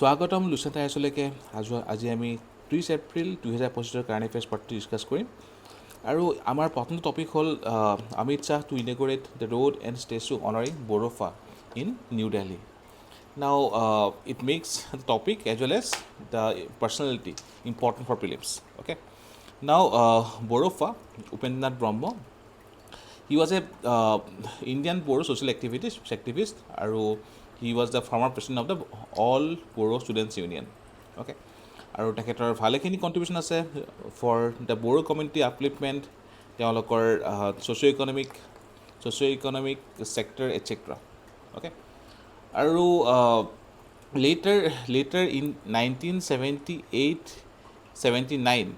স্বাগতম লুচেণ্ট আইএছলৈকে আজি আমি 30 এপ্ৰিল 2025 কাৰেণ্ট এফেয়াৰ্ছ পাৰ্টটো ডিছকাছ কৰিম আৰু আমাৰ প্ৰথম টপিক হ'ল Amit Shah to inaugurate the road and statue honouring Bodofa in New Delhi. Now it makes the topic as well as the personality important for prelims. Okay. Now Bodofa, Upendranath Brahma, he was a Indian Bodo social activist, and he was the former president of the All Bodo Students Union. Okay. আৰু তেখেতৰ ভালেখিনি contribution আছে for the Bodo community আপলিফমেণ্ট, তেওঁলোকৰ socio' economic sector etcetera. Okay, আৰু later in 1978-79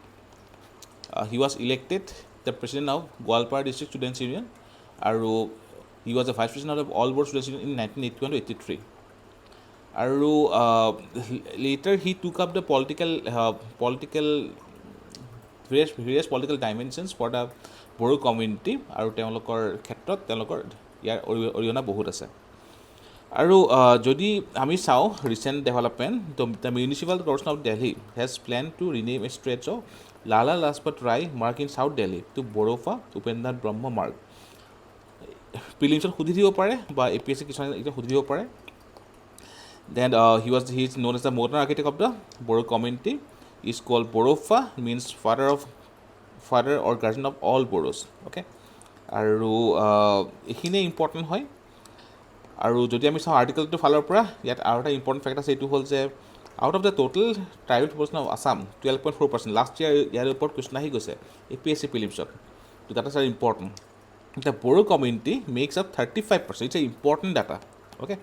he was elected the president of Gwalpar District Students Union, আৰু he was the vice president of All Board Students Union in 1981-83. আৰু later he took up the various political dimensions for the Bodo community, আৰু তেওঁলোকৰ ক্ষেত্ৰত তেওঁলোকৰ ইয়াৰ অৰিহণা বহুত আছে। আৰু যদি আমি চাওঁ recent development, the municipal corporation of Delhi has planned to rename a stretch of Lala Lajpat Rai Marg in south Delhi to Bodofa Upendranath Brahma Marg. প্ৰিলিমছত সুধি দিব পাৰে বা APSC কিছুমান এতিয়া সুধি দিব পাৰে। Then he is known as the modern architect of the Bodo community. He is called Bodofa, means father or guardian of all Bodos. Okay, আৰু এইখিনিয়ে ইম্পৰ্টেণ্ট হয়। আৰু যদি আমি চাওঁ আৰ্টিকলটো ফালৰ পৰা ইয়াত আৰু এটা ইম্পৰ্টেণ্ট ফেক্ট আছে, এইটো হ'ল যে out of the total tribal population of Assam 12.4%, last year ইয়াৰ ওপৰত কুৱেশ্যন আহি গৈছে APSC প্ৰিলিমছত, তো data is important. The Bodo community makes up 35%, it's a important data. Okay,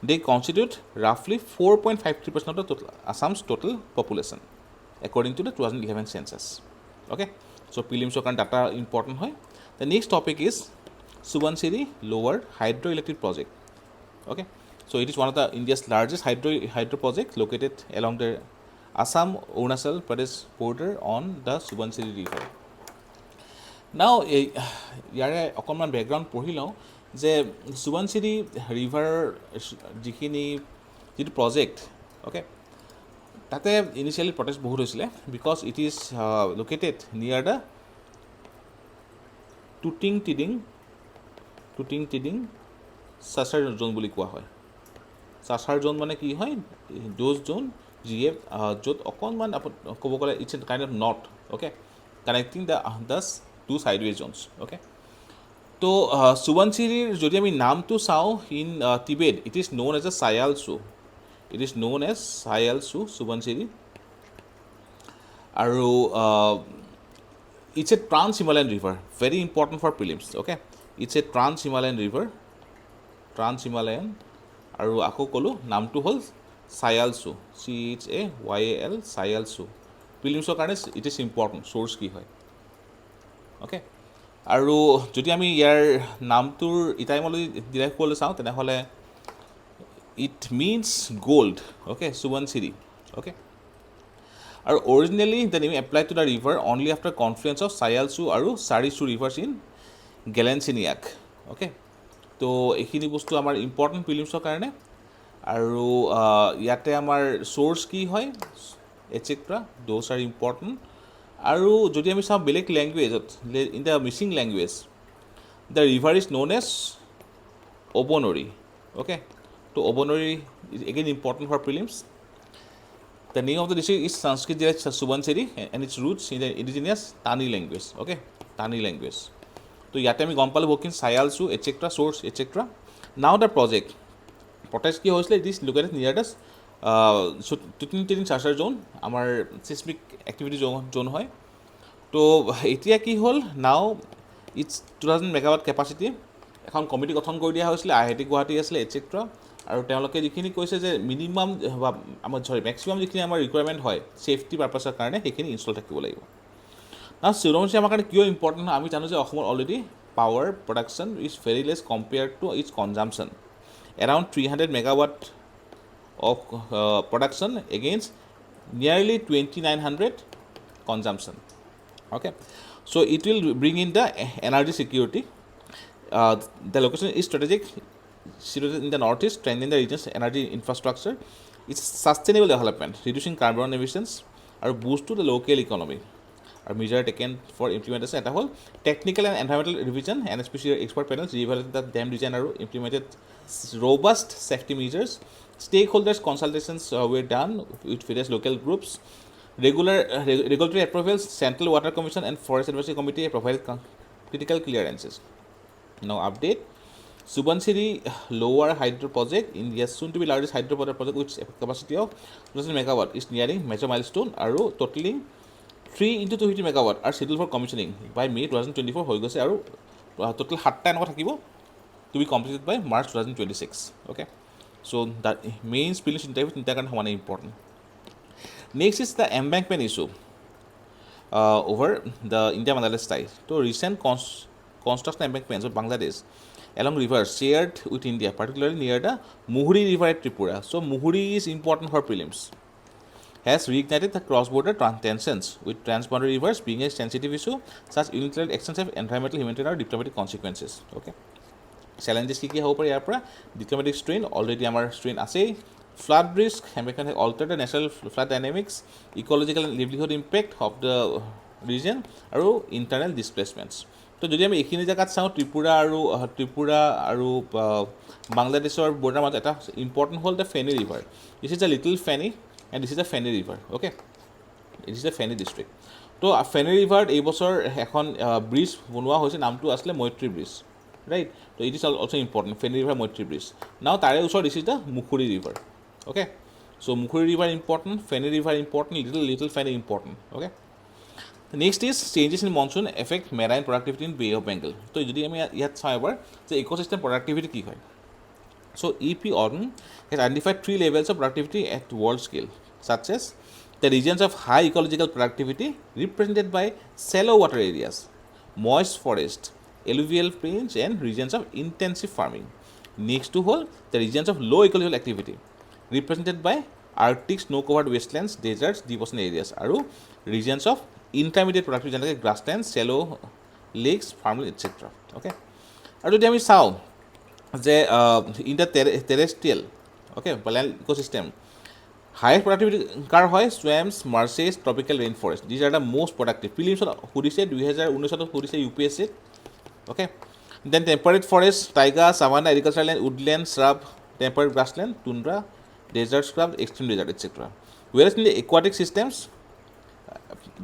they constitute roughly 4.53% of the total Assam's total population according to the 2011 census. Okay, so prelims kan data important hoy. The next topic is Subansiri Lower Hydroelectric Project. Okay, so it is one of the India's largest hydro project located along the Assam-Arunachal Pradesh border on the Subansiri River. Now yare okonman background পঢ়ি লওঁ যে সুবানচিৰি river যিটো project, okay, তাতে initially protest বহুত হৈছিলে because it is located near the টুটিং টিডিং চাচাৰ জোন বুলি কোৱা হয়। চাচাৰ জোন মানে কি হয়, দ'জ জোন যিয়ে য'ত অকণমান ক'ব গ'লে it's a kind of knot, okay, connecting the two sideway zones. Okay, তো সুবানচিৰিৰ যদি আমি নামটো চাওঁ in Tibet it is known as a Chayalchu, Subansiri. আৰু it's a trans Himalayan river, very important for prelims. Okay, it's a trans Himalayan river, আৰু আকৌ ক'লোঁ নামটো হ'ল চায়ালচু, CHAYAL, চায়ালচু। প্ৰিলিমছৰ কাৰণে ইট ইজ ইম্পৰ্টেণ্ট, চ'ৰ্চ কি হয়। অ'কে, আৰু যদি আমি ইয়াৰ নামটোৰ ইটাইমলৈ ডিৰাইভ কৰিবলৈ চাওঁ তেনেহ'লে it means gold. Okay, Subansiri. Okay, আৰু originally the name apply to the river only after confluence of Chayalchu আৰু Charichu rivers in Gelensiniak. Okay, তো এইখিনি বস্তু আমাৰ ইম্পৰ্টেণ্ট প্ৰিলিমছৰ কাৰণে। আৰু ইয়াতে আমাৰ চ'ৰ্চ কি হয় এটচেট্ৰা, দ'জ আৰ ইম্পৰ্টেণ্ট। আৰু যদি আমি চাওঁ বেলেগ লেংগুৱেজত, in the Mising language the river is known as Abanori. Okay, তো Abanori is again important for prelims. The name of the district is Sanskrit Subansiri and its roots in the indigenous Tani language. Okay, Tani language. তো ইয়াতে আমি গম পালোঁ বহুতখিনি Chayalchu etcetera, source etcetera. Now the protest কি হৈছিলে, it is located near the Tuting Charchar zone, আমাৰ seismic activity জোন হয়। তো এতিয়া কি হ'ল, নাও ইটছ 2000 মেগাৱাট কেপাচিটি। এখন কমিটি গঠন কৰি দিয়া হৈছিলে, IIT গুৱাহাটী আছিলে এটচেট্ৰা। আৰু তেওঁলোকে যিখিনি কৈছে যে মিনিমাম বা মেক্সিমাম যিখিনি আমাৰ ৰিকুৱাৰমেণ্ট হয় ছেফটি পাৰ্পাছৰ কাৰণে সেইখিনি ইনষ্টল থাকিব লাগিব। সুবানচিৰি আমাৰ কাৰণে কিয় ইম্পৰ্টেণ্ট হয়, আমি জানো যে অসমত already power production is very less compared to its consumption, around 300 megawatt of production against nearly 2900 consumption. Okay, so it will bring in the energy security. The location is strategic situated in the northeast, strengthening the region's energy infrastructure. It's sustainable development, reducing carbon emissions, and boost to the local economy. Our measures taken for implementation at a whole technical and environmental revision, and especially expert panels evaluated the dam design and implemented robust safety measures. Stakeholders consultations were done with various local groups. Regulatory approvals, Central Water Commission and Forest Advisory Committee provided critical clearances. Now update. Subansiri Lower Hydro Project, India's soon-to-be largest hydro project with capacity of 2000 megawatt, is nearing major milestone. Aru totaling 3 into 250 megawatt are scheduled for commissioning by May 2024. হৈ গৈছে আৰু total 7টা এনেকুৱা থাকিব to be completed by March 2026. Okay, so that mains prelims interview তিনিটা কাৰণে সমানে important. Next is the embankment issue over the India-Bangladesh tie. So recent construction embankments of Bangladesh along rivers shared with India, particularly near the Muhuri River at Tripura. So Muhuri is important for prelims. Has reignited the cross-border tensions, with transboundary rivers being a sensitive issue. Such unilateral actions have environmental, humanitarian, or diplomatic consequences. Okay. Challenges কি হ'ব পাৰে ইয়াৰ পৰা? Diplomatic strain, already আমাৰ strain আছেই. Flood risk, embankment has altered the natural flood dynamics, ecological and livelihood impact of the region, আৰু internal displacements. তো যদি আমি এইখিনি জেগাত চাওঁ, ত্ৰিপুৰা আৰু বাংলাদেশৰ বৰ্ডাৰ মাজত এটা ইম্পৰ্টেণ্ট হ'ল the Feni river. This is the little Feni and this is the Feni river. Okay, it is the Feni district. তো ফেনী ৰিভাৰত এইবছৰ এখন ব্ৰিজ বনোৱা হৈছে, নামটো আছিলে মৈত্ৰী ব্ৰিজ, ৰাইট? তো it is also' important, Feni river Maitri bridge. Now তাৰে ওচৰত this is the Mukhuri river. Okay, so' Mukhuri river important, Feni river important, little Feni important. Okay, next is changes in monsoon effect marine productivity in Bay of Bengal. তো যদি আমি ইয়াত চাওঁ এবাৰ যে ecosystem productivity কি হয়. So EP Orton has identified 3 levels of productivity at world scale, such as the regions of high ecological productivity represented by shallow water areas, moist forest, alluvial plains, and regions of intensive farming. Next to whole, the regions of low ecological activity represented by Arctic snow-covered wastelands, deserts, deep ocean areas, and regions of intermediate productivity like grasslands, shallow lakes, farmland, etc. Okay, and যদি আমি চাওঁ যে in the terrestrial land ecosystem, highest productivity কাৰ হয়? swamps, marshes, tropical rainforest. These are the most productive. প্ৰিলিমছত সুধিছে 2019 সুধিছে UPSC. Okay, then temperate forest, taiga, savanna, agricultural land, woodland, shrub, temperate grassland, tundra, desert scrub, extreme desert, etc. Whereas in the aquatic systems,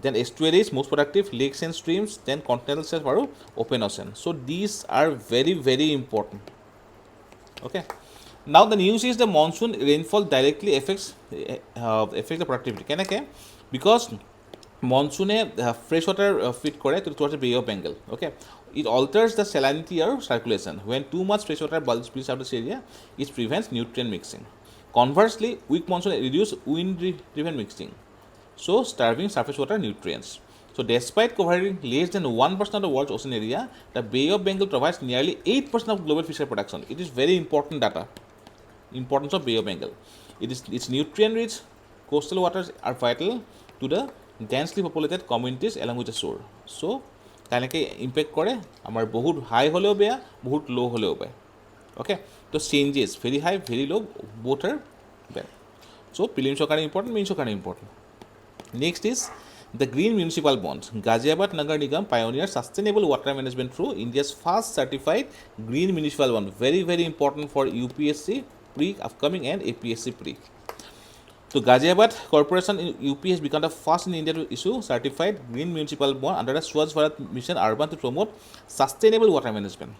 then estuaries most productive, lakes and streams, then continental shelf or open ocean. So these are very, very important. Okay, now the news is the monsoon rainfall directly affects the productivity. কেনেকৈ? Because monsoon fresh water feed কৰে towards the Bay of Bengal. Okay, it alters the salinity or circulation. When too much fresh water spills out of this area, it prevents nutrient mixing. Conversely, weak monsoon reduce wind-driven mixing, so starving surface water nutrients. So despite covering less than 1% of the world's ocean area, the Bay of Bengal provides nearly 8% of global fishery production. It is very important data. Importance of Bay of Bengal. Its nutrient-rich coastal waters are vital to the densely populated communities along with the shore. So, কেনেকৈ impact কৰে? আমাৰ বহুত হাই হ'লেও বেয়া, বহুত ল' হ'লেও বেয়া. অ'কে, তো চেঞ্জেছ ভেৰি হাই, ভেৰি ল', both are bad. So, প্ৰিলিমছৰ কাৰণে ইম্পৰ্টেণ্ট, মেইনছৰ কাৰণে important. Next is the Green Municipal Bonds. Ghaziabad Nagar Nigam pioneers sustainable water management through India's first certified Green Municipal Bond. Very, very important for UPSC Pre upcoming and APSC Pre. So Ghaziabad Corporation in UP has become the first in India to issue certified Green Municipal Bond under the Swachh Bharat Mission Urban to promote sustainable water management.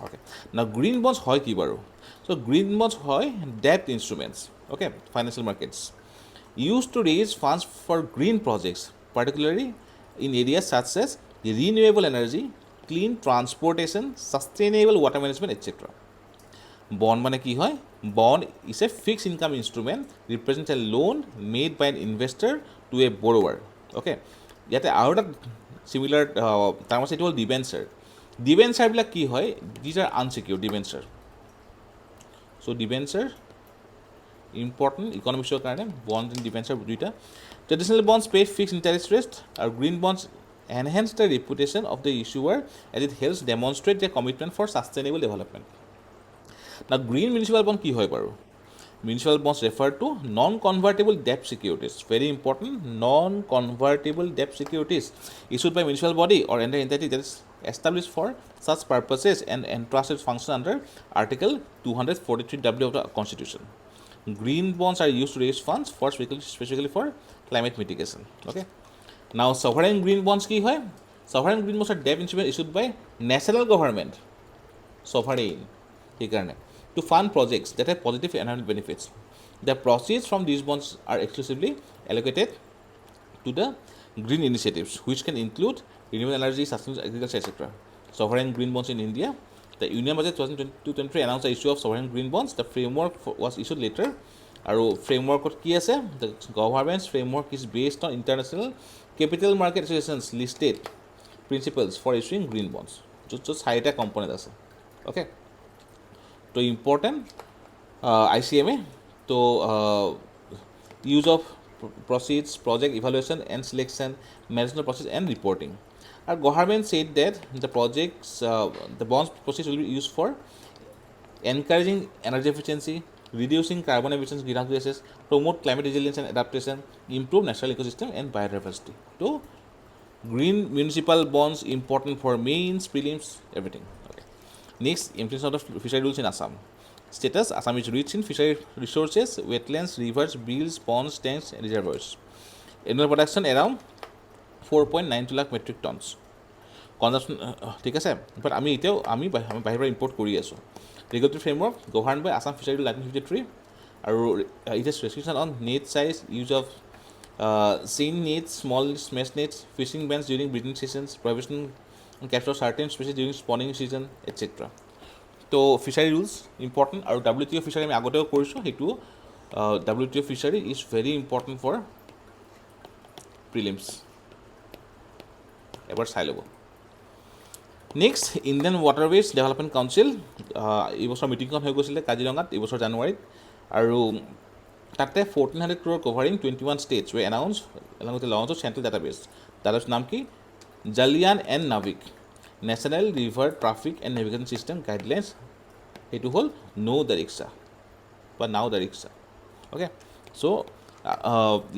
Okay, now green bonds hoy ki baru? So green bonds hoy debt instruments. Okay, financial markets used to raise funds for green projects, particularly in areas such as renewable energy, clean transportation, sustainable water management, etc. Bond মানে কি হয়? Bond is a fixed income instrument, represents a loan made by an investor to a borrower. Okay, ইয়াতে আৰু এটা similar term আছে, এইটো হ'ল debenture. ডিবেঞ্চাৰবিলাক কি হয়? These are unsecured debenture. So debenture important ইকনমিক্সৰ কাৰণে বণ্ড এণ্ড ডিবেঞ্চাৰ দুইটা. Traditional bonds pay fixed interest rate, আৰু green bonds enhance the reputation of the issuer as it helps demonstrate the commitment for sustainable development. না green municipal bond কি হয় বাৰু municipal bonds refer to non-convertible debt securities. Very important, non-convertible debt securities issued by municipal body or any entity that is established for such purposes and entrusted function under Article 243W of the Constitution. Green bonds are used to raise funds for specifically for climate mitigation. Okay. Now, sovereign green bonds ki hoy? Sovereign green bonds are debt instruments issued by national government. Sovereign. To fund projects that have positive environmental benefits. The proceeds from these bonds are exclusively allocated to the green initiatives, which can include renewable energy, sustainable agriculture, etc. Sovereign green bonds in India. The Union Budget 2022-23 announced the issue of sovereign green bonds. The framework was issued later. Our framework ki ase? The government's framework is based on international capital market associations listed principles for issuing green bonds. Just চাৰিটা component আছে. Okay. So important ICMA, so use of proceeds, project evaluation and selection, management process and reporting. Our government said that the projects, the bonds proceeds will be used for encouraging energy efficiency, reducing carbon emissions, greenhouse gases, promote climate resilience and adaptation, improve natural ecosystem and biodiversity. So green municipal bonds important for mains, prelims, everything. Next, implementation of the fishery rules in Assam. Status: Assam is rich in fishery resources, wetlands, rivers, bills, ponds, tanks, and reservoirs. Annual production around 4.92 lakh metric tons. Consumption, ঠিক আছে, but আমি বাহিৰৰ import কৰি আছো. Regulatory framework governed by Assam Fishery Rule 1953, আৰু it has restriction on net size, use of seine nets, small mesh nets, fishing bans during breeding seasons, prohibition capture certain species during spawning season, etc. So fishery rules important, আৰু WTO fishery আমি আগতেও কৰিছোঁ, সেইটো WTO fishery is very important for prelims. এবাৰ চাই ল'ব. Next, Indian waterways development council, এইবছৰ মিটিংখন হৈ গৈছিলে কাজিৰঙাত এইবছৰ জানুৱাৰীত, আৰু তাতে 1400 crore covering 21 states were announced along with the launch of central database. Database নাম কি? Jalyan and Navik, National River Traffic and Navigation System Guidelines. এইটো হ'ল Know the Rickshaw বা Now the Rickshaw. Okay, so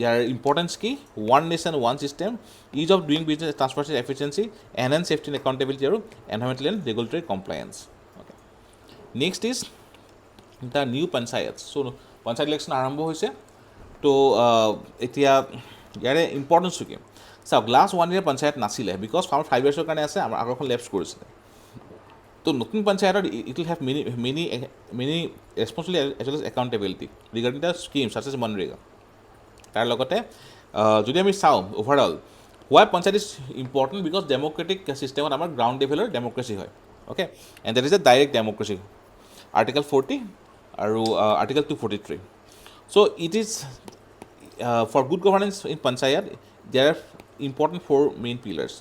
year importance কি? One nation, one system, ease of doing business, transparency, efficiency, enhance safety and accountability, আৰু environmental and regulatory compliance. Okay, next is the new panchayats. So panchayat election আৰম্ভ হৈছে, তো এতিয়া ইয়াৰে ইম্পৰ্টেঞ্চটো কি? চাওক, last 1 year panchayat নাছিলে, বিকজ আমাৰ 5 yearsৰ কাৰণে আছে, আমাৰ আগৰখন লেপছ কৰিছিলে. তো নতুন পঞ্চায়তৰ it will have many responsibility as well as accountability regarding the scheme such as MNREGA. তাৰ লগতে যদি আমি চাওঁ overall why panchayat is important, because democratic ছিষ্টেমত আমাৰ গ্ৰাউণ্ড লেভেলৰ ডেম'ক্ৰেচি হয়. Okay, and that is a direct democracy. Article 40 আৰু Article 243. So it is for good governance in panchayat there are important 4 main pillars.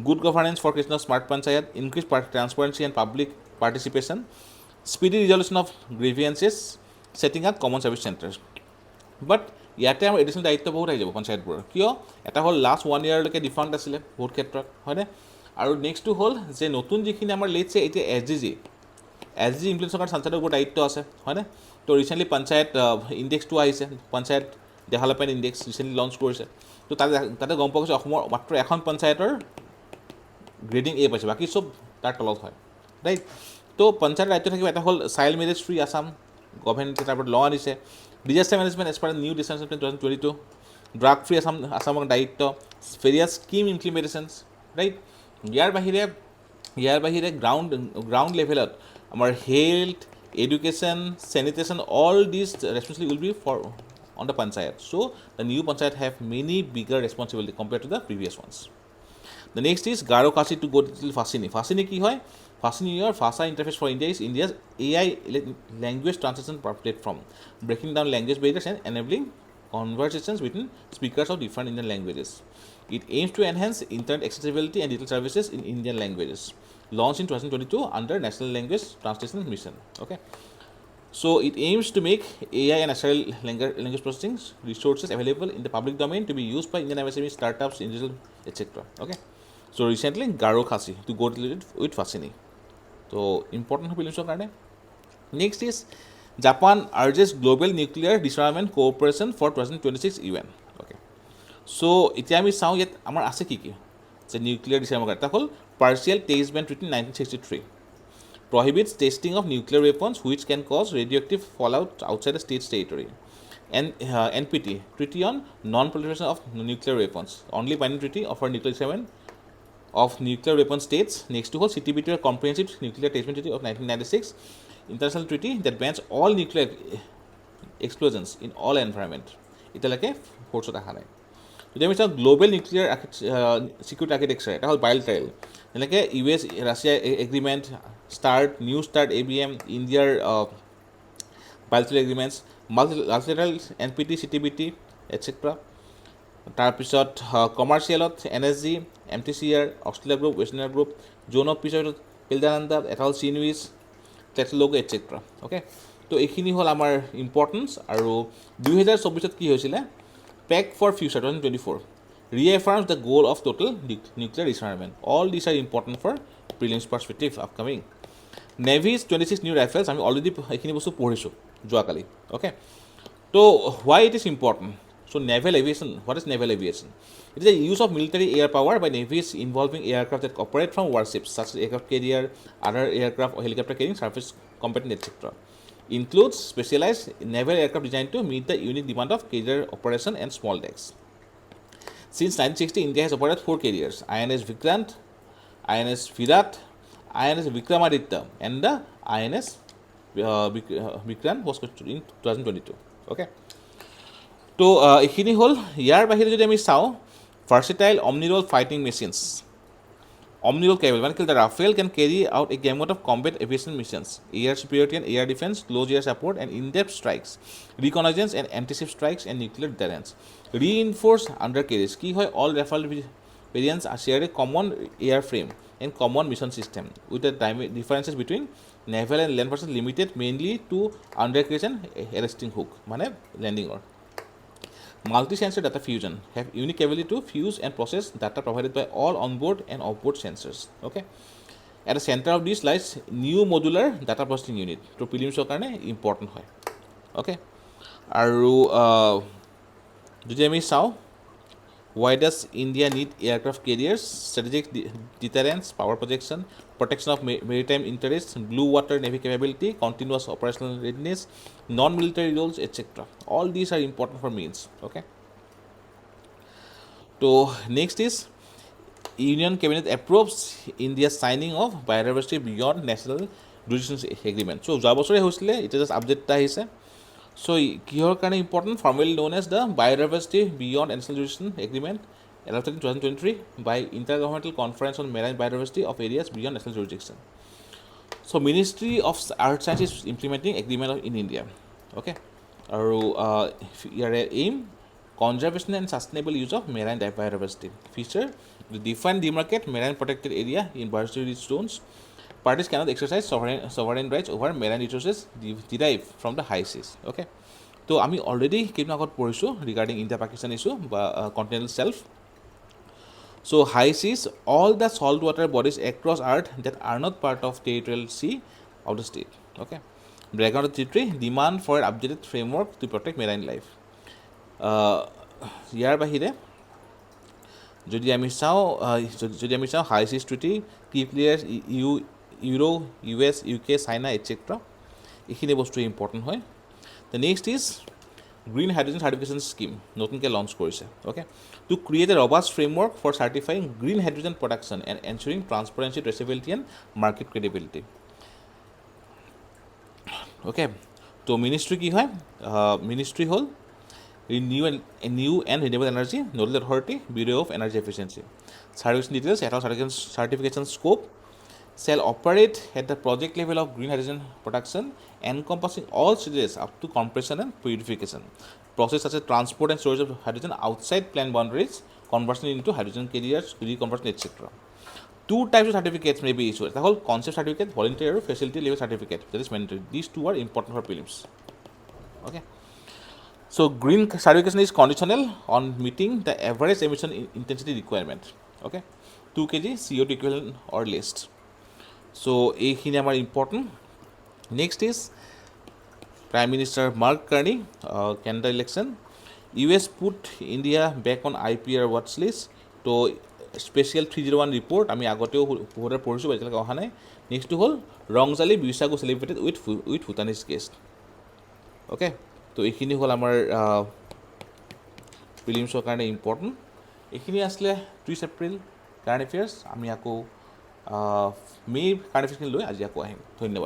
Good governance for creation of smart panchayat, increased transparency and public participation, speedy resolution of grievances, setting up common service centers. But ইয়াতে আমাৰ additional দায়িত্ব বহুত আহি যাব পঞ্চায়তবোৰৰ. কিয়? এটা হ'ল last 1 yearলৈকে defund আছিলে বহুত ক্ষেত্ৰত, হয়নে? আৰু নেক্সটটো হ'ল যে নতুন যিখিনি আমাৰ লেটছে এতিয়া SDG ইমপ্লিমেণ্টেশ্যনৰ কাৰণে পঞ্চায়তৰ বহুত দায়িত্ব আছে, হয়নে? তো ৰিচেণ্টলি পঞ্চায়ত ইণ্ডেক্সটো আহিছে, panchayat development index recently launch কৰিছে. তো তাতে গম পোৱা গৈছে অসমৰ মাত্ৰ এখন পঞ্চায়তৰ গ্ৰেডিং A পাইছে, বাকী চব তাৰ তলত হয়, ৰাইট? তো পঞ্চায়তৰ দায়িত্ব থাকিব. এটা হ'ল চাইল্ড মেৰেজ ফ্ৰী আছাম, গভৰ্ণমেণ্টে তাৰ ওপৰত ল আনিছে. Disaster management as per new decision 2022, drug free আছামৰ দায়িত্ব, ভেৰিয়াছ স্কিম ইমপ্লিমেণ্টেশ্যনছ, ৰাইট? ইয়াৰ বাহিৰে গ্ৰাউণ্ড লেভেলত আমাৰ health, education, sanitation, all these responsibility will be for on the panchayat. So the new panchayat have many bigger responsibility compared to the previous ones. The next is Garo-Khasi to go to Fasini. Fasini ki hoy? Fasini or Fasa interface for India is India's AI language translation platform, breaking down language barriers and enabling conversations between speakers of different Indian languages. It aims to enhance internet accessibility and digital services in Indian languages. Launched in 2022 under National Language Translation Mission. Okay, so it aims to make AI and natural language processing resources available in the public domain to be used by Indian MSME startups, individuals, etc. Okay, so recently Garo-Khasi to go with Fasini. So important prelims karone. Next is Japan urges global nuclear disarmament cooperation for 2026 UN. Okay. So এতিয়া আমি চাওঁ ইয়াত আমাৰ আছে কি কি যে nuclear ডিচাৰ্মেণ্ট এটা হ'ল partial test Ben treaty 1963 prohibits testing of nuclear weapons which can cause radioactive fallout outside the state's territory. And NPT, Treaty on Non-Proliferation of Nuclear Weapons, only binding treaty of our nuclear disarmament of nuclear weapon states. Next to hold CTBT, or Comprehensive Nuclear Test Ban Treaty of 1996, international treaty that bans all nuclear explosions in all environment. এতিয়ালৈকে ফ'ৰ্চত অহা নাই। যদি আমি চাওঁ global nuclear security architecture, এটা হ'ল bilateral, যেনেকৈ US Russia agreement, new start ABM, ইণ্ডিয়াৰ bilateral agreements, multilateral NPT, CTBT, etcetera. তাৰপিছত কমাৰ্চিয়েলত NSG, MTCR, Australia group, west India group, zone of পিছৰ পিলদানন্দা, এথাল চিনুইজ, টেটলগ, এটচেট্ৰা। অ'কে, তো এইখিনি হ'ল আমাৰ ইম্পৰ্টেঞ্চ। আৰু 2024 কি হৈছিলে, pact for future 2024 reaffirms the goal of total nuclear disarmament. All these are important for prelims perspective upcoming. Navy's 26 new rifles, আমি অলৰেডি এইখিনি বস্তু পঢ়িছোঁ যোৱাকালি। অ'কে, তো why it is important? So naval aviation, what is naval aviation? It is the use of military air power by navies involving aircraft that operate from warships such as aircraft carrier, other aircraft or helicopter carrying surface combatant, etc. Includes specialized naval aircraft designed to meet the unique demand of carrier operation and small decks. Since 1960, India has operated 4 carriers: INS Vikrant, INS Virat, INS Vikramaditya, and the INS Vikrant was constructed in 2022. Okay. তো এইখিনি হ'ল। ইয়াৰ বাহিৰে যদি আমি চাওঁ, versatile omni-role fighting machines, omni-role capable, মানে কি, the Rafale can carry out a gamut of combat aviation missions: air superiority and air defense, close air support and in-depth strikes, reconnaissance and anti-ship strikes, and nuclear deterrence. Reinforced undercarriage, কি হয়, all Rafale variants share a common airframe and common mission system, with the differences between naval and land versions limited mainly to undercarriage and arresting hook, মানে landing-or. Multi-sensor data fusion, have unique ability to fuse and process data provided by all onboard and offboard sensors. Okay, at the center of this lies new modular data processing unit. তো প্ৰিলিমছৰ কাৰণে important হয়। Okay, আৰু যদি আমি চাওঁ, why does India need aircraft carriers? Strategic deterrence, power protection of maritime interests, blue water navy capability, continuous operational readiness, non-military roles, etc. All these are important for means. Okay. So next is Union Cabinet approves India's signing of biodiversity beyond national jurisdiction agreement. So যোৱা বছৰে হৈছিলে, এতিয়া just update এটা আহিছে। So কিহৰ কাৰণে important? Formally known as the Biodiversity Beyond National Jurisdiction Agreement, adopted in 2023 by Intergovernmental Conference on Marine Biodiversity of Areas Beyond National Jurisdiction. So Ministry of Earth Science is implementing agreement in India. Okay, আৰু ইয়াৰে aim, conservation and sustainable use of marine biodiversity. Feature, define demarcate marine protected area in biodiversity zones. Parties cannot exercise sovereign rights over marine resources derived from the high seas. Okay, তো আমি already কেইদিন আগত পঢ়িছোঁ regarding India Pakistan issue বা continental self. So high seas, all the salt water bodies across earth that are not part of territorial sea of the state. Okay, background of treaty, demand for an updated framework to protect marine life. ইয়াৰ বাহিৰে যদি আমি চাওঁ high seas treaty, কি players, Euro, US, UK, China, etcetera, এইখিনি বস্তু important হয়। The next is green hydrogen certification scheme, নতুনকৈ লঞ্চ কৰিছে। Okay, to create a robust framework for certifying green hydrogen production and ensuring transparency, traceability and market credibility. Okay, তো ministry কি হয়? Ministry হ'ল New and Renewable Energy, Nodal Authority, Bureau of Energy Efficiency. Service details, certification scope, shall operate at the project level of green hydrogen production, encompassing all stages up to compression and purification. Process such as transport and storage of hydrogen outside plant boundaries, conversion into hydrogen carriers, reconversion, etc. Two types of certificates may be issued. The whole concept certificate, voluntary or facility level certificate. That is mandatory. These two are important for prelims. Okay. So green certification is conditional on meeting the average emission intensity requirement. Okay, 2 kg CO2 equivalent or less. So এইখিনি আমাৰ important. Next is prime minister Mark Carney Canada election US put India back on IPR watch list তো special 301 report আমি আগতেও বহুতে পঢ়িছোঁ এতিয়ালৈকে অহা নাই নেক্সটটো হ'ল Rongjali Bisagu celebrated with Bhutanese guest okay তো এইখিনি হ'ল আমাৰ প্ৰিলিমছৰ কাৰণে ইম্পৰ্টেণ্ট এইখিনি আছিলে 30 এপ্ৰিল কাৰেণ্ট এফেয়াৰ্ছ আমি আকৌ মে' কাৰেণ্ট এফেয়াৰ্ছখিনি লৈ আজি আকৌ আহিম ধন্যবাদ